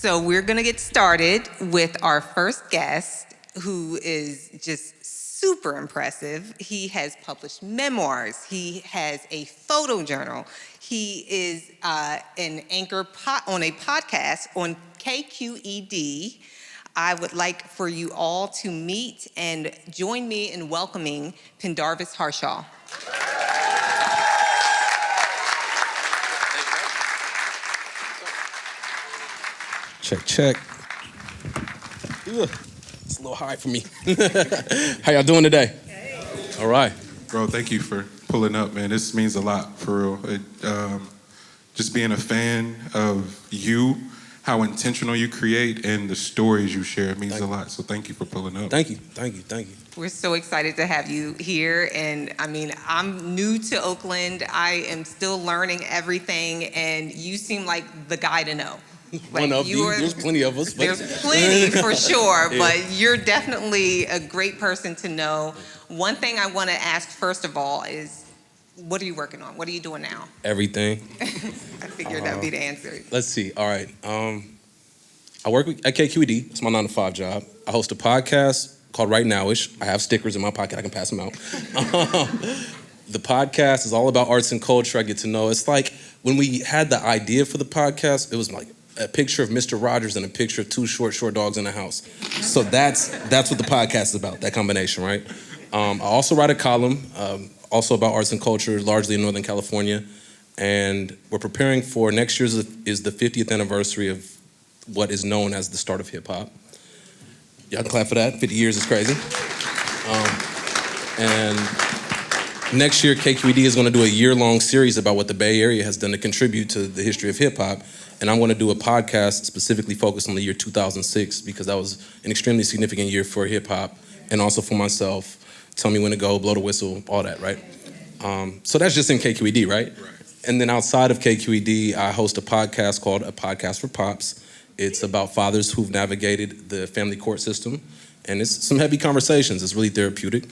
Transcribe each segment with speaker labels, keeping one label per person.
Speaker 1: So we're going to get started with our first guest, who is just super impressive. He has published memoirs. He has a photo journal. He is an anchor on a podcast on KQED. I would like for you all to meet and join me in welcoming Pendarvis Harshaw.
Speaker 2: Check, check. Ugh, it's a little high for me. How y'all doing today? Hey. All right.
Speaker 3: Bro, thank you for pulling up, man. This means a lot, for real. Just being a fan of you, how intentional you create, and the stories you share means a lot. So thank you for pulling up.
Speaker 2: Thank you.
Speaker 1: We're so excited to have you here. And I mean, I'm new to Oakland. I am still learning everything. And you seem like the guy to know.
Speaker 2: Like there's plenty of us.
Speaker 1: There's plenty for sure, yeah. But you're definitely a great person to know. One thing I want to ask first of all is, what are you working on? What are you doing now?
Speaker 2: Everything.
Speaker 1: I figured that'd be the answer.
Speaker 2: Let's see. All right. I work at KQED. It's my 9-to-5 job. I host a podcast called Rightnowish. I have stickers in my pocket. I can pass them out. The podcast is all about arts and culture. I get to know. It's like when we had the idea for the podcast, it was like a picture of Mr. Rogers and a picture of two short dogs in a house. So that's what the podcast is about, that combination, right? I also write a column, also about arts and culture, largely in Northern California. And we're preparing for next year's is the 50th anniversary of what is known as the start of hip hop. Y'all can clap for that. 50 years is crazy. And next year, KQED is going to do a year-long series about what the Bay Area has done to contribute to the history of hip hop. And I want to do a podcast specifically focused on the year 2006 because that was an extremely significant year for hip hop and also for myself. Tell me when to go, blow the whistle, all that, right? So that's just in KQED, right? And then outside of KQED, I host a podcast called A Podcast for Pops. It's about fathers who've navigated the family court system. And it's some heavy conversations. It's really therapeutic.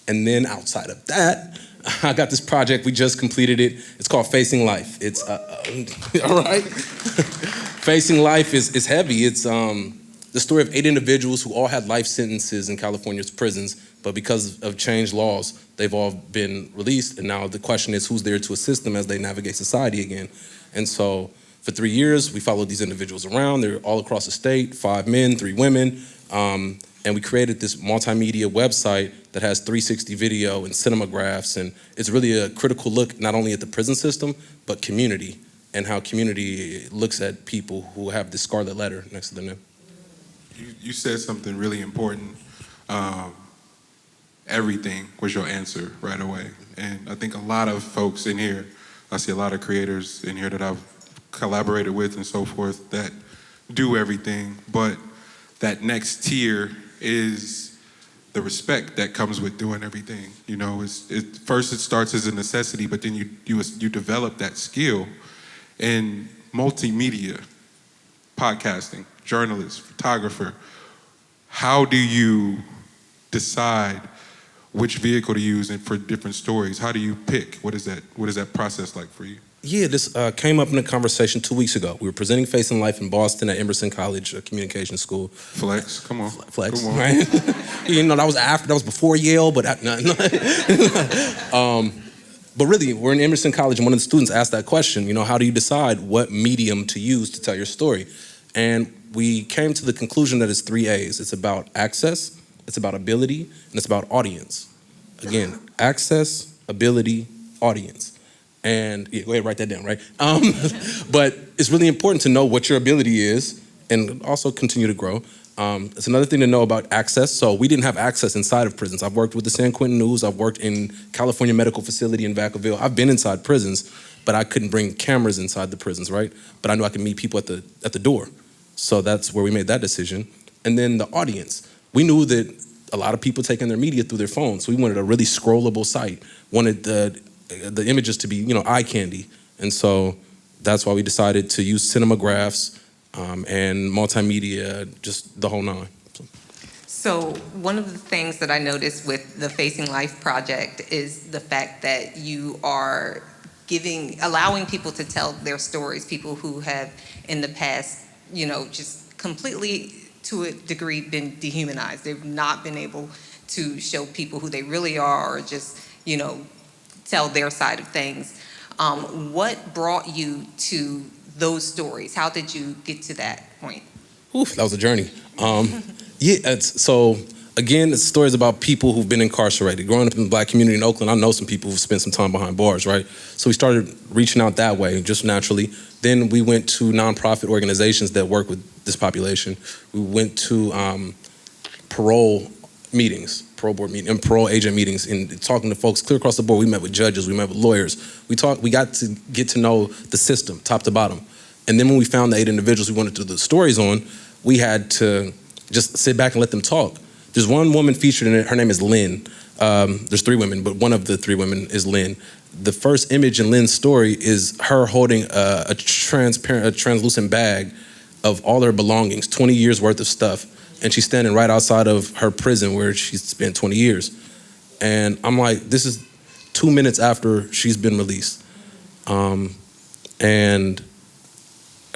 Speaker 2: And then outside of that, I got this project. We just completed it. It's called Facing Life. It's, all right? Facing Life is heavy. It's the story of 8 individuals who all had life sentences in California's prisons, but because of changed laws, they've all been released. And now the question is, who's there to assist them as they navigate society again? And so for 3 years, we followed these individuals around. They're all across the state, 5 men, 3 women. And we created this multimedia website that has 360 video and cinemagraphs. And it's really a critical look not only at the prison system, but community and how community looks at people who have this scarlet letter next to their name.
Speaker 3: You said something really important. Everything was your answer right away. And I think a lot of folks in here, I see a lot of creators in here that I've collaborated with and so forth that do everything, but that next tier is the respect that comes with doing everything. You know, first it starts as a necessity, but then you develop that skill in multimedia, podcasting, journalist, photographer. How do you decide which vehicle to use and for different stories? How do you pick? What is that process like for you?
Speaker 2: Yeah, this came up in a conversation 2 weeks ago. We were presenting Facing Life in Boston at Emerson College, a communication school.
Speaker 3: Flex, come on.
Speaker 2: Flex,
Speaker 3: come on.
Speaker 2: Right? You know, that was before Yale, but but really, we're in Emerson College, and one of the students asked that question, you know, how do you decide what medium to use to tell your story? And we came to the conclusion that it's 3 A's. It's about access, it's about ability, and it's about audience. Again, access, ability, audience. And yeah, go ahead, write that down, right? But it's really important to know what your ability is and also continue to grow. It's another thing to know about access. So we didn't have access inside of prisons. I've worked with the San Quentin News. I've worked in California Medical Facility in Vacaville. I've been inside prisons, but I couldn't bring cameras inside the prisons, right? But I knew I could meet people at the door. So that's where we made that decision. And then the audience. We knew that a lot of people taking their media through their phones. So we wanted a really scrollable site. Wanted the images to be, you know, eye candy. And so that's why we decided to use cinemagraphs and multimedia, just the whole nine.
Speaker 1: So one of the things that I noticed with the Facing Life project is the fact that you are allowing people to tell their stories, people who have in the past just completely, to a degree, been dehumanized. They've not been able to show people who they really are, or just, tell their side of things. What brought you to those stories? How did you get to that point?
Speaker 2: Oof, that was a journey. So again, it's stories about people who've been incarcerated. Growing up in the Black community in Oakland, I know some people who've spent some time behind bars, right? So we started reaching out that way, just naturally. Then we went to nonprofit organizations that work with this population. We went to parole meetings, parole board meetings, and parole agent meetings, and talking to folks clear across the board. We met with judges, we met with lawyers. We got to get to know the system, top to bottom. And then when we found the 8 individuals we wanted to do the stories on, we had to just sit back and let them talk. There's one woman featured in it, her name is Lynn. There's 3 women, but one of the 3 women is Lynn. The first image in Lynn's story is her holding a translucent bag of all her belongings, 20 years worth of stuff. And she's standing right outside of her prison where she's spent 20 years. And I'm like, this is 2 minutes after she's been released. And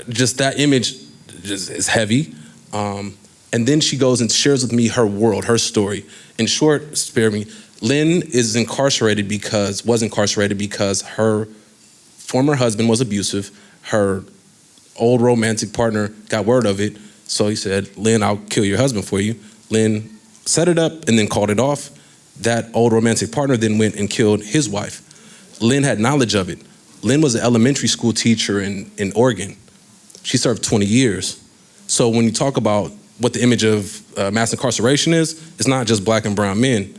Speaker 2: just that image just is heavy. And then she goes and shares with me her world, her story. In short, spare me, Lynn was incarcerated because her former husband was abusive. Her old romantic partner got word of it. So he said, Lynn, I'll kill your husband for you. Lynn set it up and then called it off. That old romantic partner then went and killed his wife. Lynn had knowledge of it. Lynn was an elementary school teacher in Oregon. She served 20 years. So when you talk about what the image of mass incarceration is, it's not just Black and brown men.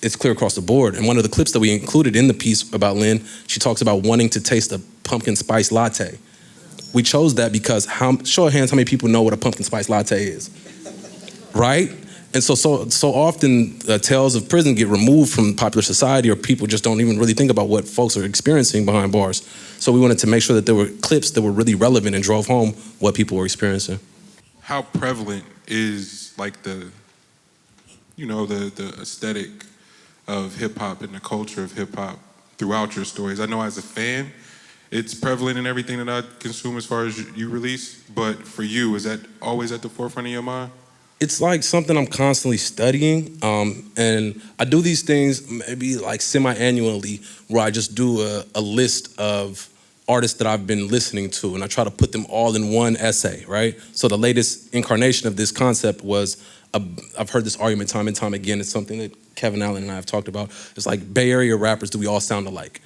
Speaker 2: It's clear across the board. And one of the clips that we included in the piece about Lynn, she talks about wanting to taste a pumpkin spice latte. We chose that because, show of hands, how many people know what a pumpkin spice latte is, right? And so often tales of prison get removed from popular society, or people just don't even really think about what folks are experiencing behind bars. So we wanted to make sure that there were clips that were really relevant and drove home what people were experiencing.
Speaker 3: How prevalent is like the aesthetic of hip hop and the culture of hip hop throughout your stories? I know as a fan, it's prevalent in everything that I consume as far as you release, but for you, is that always at the forefront of your mind?
Speaker 2: It's like something I'm constantly studying, and I do these things maybe like semi-annually, where I just do a list of artists that I've been listening to, and I try to put them all in one essay, right? So the latest incarnation of this concept was, I've heard this argument time and time again, it's something that Kevin Allen and I have talked about. It's like, Bay Area rappers, do we all sound alike?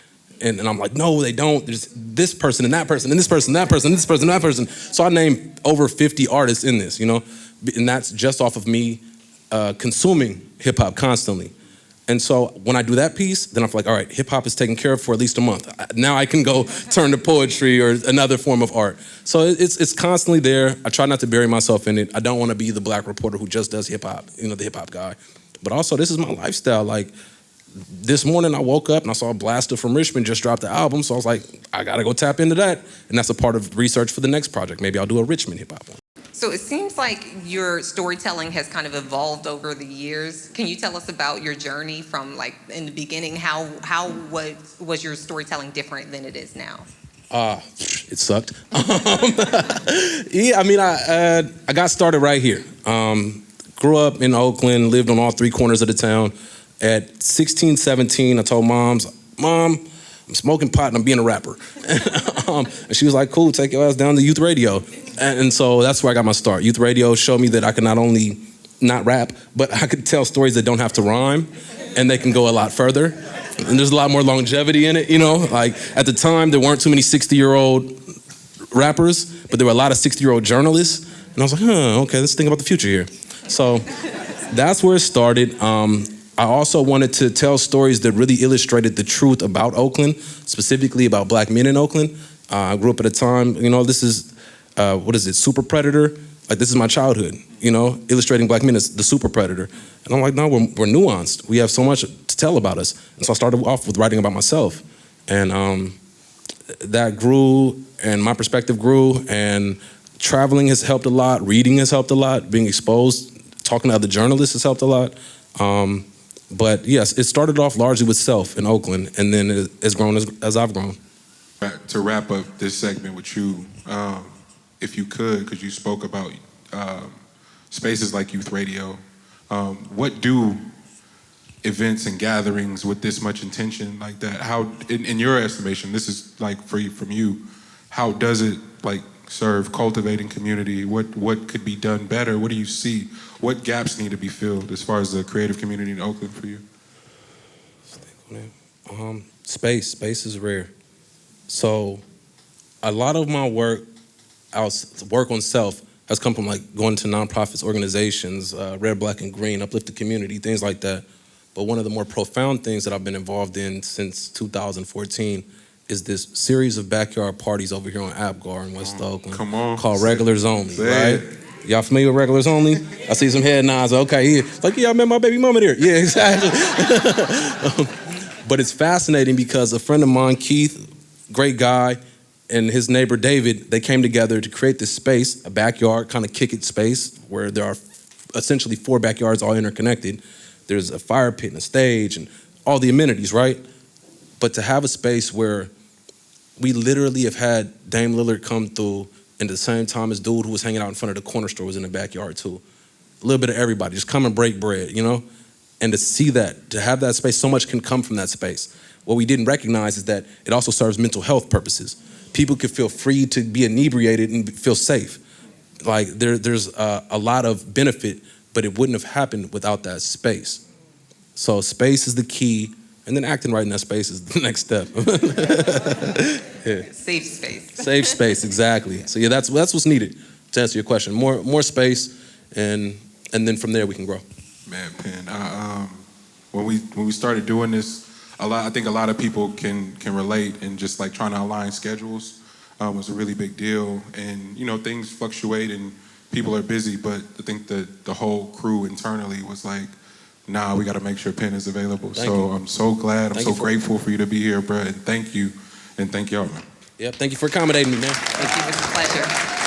Speaker 2: And I'm like, no, they don't. There's this person and that person and this person, that person, this person, that person. So I named over 50 artists in this, and that's just off of me consuming hip hop constantly. And so when I do that piece, then I'm like, all right, hip hop is taken care of for at least a month. Now I can go turn to poetry or another form of art. So it's constantly there. I try not to bury myself in it. I don't want to be the Black reporter who just does hip hop, the hip hop guy. But also, this is my lifestyle. Like, this morning I woke up and I saw Blaster from Richmond just dropped the album, so I was like, I gotta go tap into that. And that's a part of research for the next project. Maybe I'll do a Richmond hip hop one.
Speaker 1: So it seems like your storytelling has kind of evolved over the years. Can you tell us about your journey from, like, in the beginning? How was your storytelling different than it is now?
Speaker 2: It sucked. Yeah, I mean, I got started right here. Grew up in Oakland, lived on all 3 corners of the town. At 16, 17, I told Mom, I'm smoking pot and I'm being a rapper. And she was like, cool, take your ass down to youth radio. And so that's where I got my start. Youth radio showed me that I could not only not rap, but I could tell stories that don't have to rhyme, and they can go a lot further. And there's a lot more longevity in it, Like, at the time, there weren't too many 60-year-old rappers, but there were a lot of 60-year-old journalists. And I was like, okay, let's think about the future here. So that's where it started. I also wanted to tell stories that really illustrated the truth about Oakland, specifically about Black men in Oakland. I grew up at a time, this is, super predator? Like, this is my childhood, illustrating Black men as the super predator. And I'm like, no, we're nuanced. We have so much to tell about us. And so I started off with writing about myself. And that grew, and my perspective grew, and traveling has helped a lot, reading has helped a lot, being exposed, talking to other journalists has helped a lot. But yes, it started off largely with self in Oakland, and then it has grown as I've grown.
Speaker 3: To wrap up this segment with you, if you could, because you spoke about spaces like youth radio, what do events and gatherings with this much intention like that, how, in your estimation, this is like from you, how does it like serve cultivating community? What could be done better? What do you see? What gaps need to be filled as far as the creative community in Oakland for you?
Speaker 2: Space is rare. So a lot of my work on self has come from like going to nonprofits, organizations, Red, Black, and Green, Uplift the Community, things like that. But one of the more profound things that I've been involved in since 2014 is this series of backyard parties over here on Apgar in West Oakland.
Speaker 3: Come on.
Speaker 2: Called Regulars Only,
Speaker 3: Say
Speaker 2: right? Y'all familiar with Regulars Only? I see some head nods. Okay, yeah. Like, yeah, I met my baby mama there. Yeah, exactly. But it's fascinating because a friend of mine, Keith, great guy, and his neighbor David, they came together to create this space, a backyard, kind of kick-it space, where there are essentially 4 backyards all interconnected. There's a fire pit and a stage and all the amenities, right? But to have a space where we literally have had Dame Lillard come through, and at the same time as dude who was hanging out in front of the corner store was in the backyard too. A little bit of everybody, just come and break bread, you know? And to see that, to have that space, so much can come from that space. What we didn't recognize is that it also serves mental health purposes. People could feel free to be inebriated and feel safe. Like there's a lot of benefit, but it wouldn't have happened without that space. So space is the key, and then acting right in that space is the next step. Yeah.
Speaker 1: Safe space.
Speaker 2: Safe space, exactly. So yeah, that's what's needed to answer your question. More space, and then from there we can grow.
Speaker 3: Man, Penn, when we started doing this, I think a lot of people can relate, and just like trying to align schedules was a really big deal. And you know, things fluctuate and people are busy, but I think the whole crew internally was like, nah, we got to make sure Penn is available.
Speaker 2: Thank you.
Speaker 3: I'm so glad, I'm so grateful for you to be here, bro. And thank you, and thank y'all.
Speaker 2: Yeah, thank you for accommodating me, man.
Speaker 1: Thank you. It was a pleasure.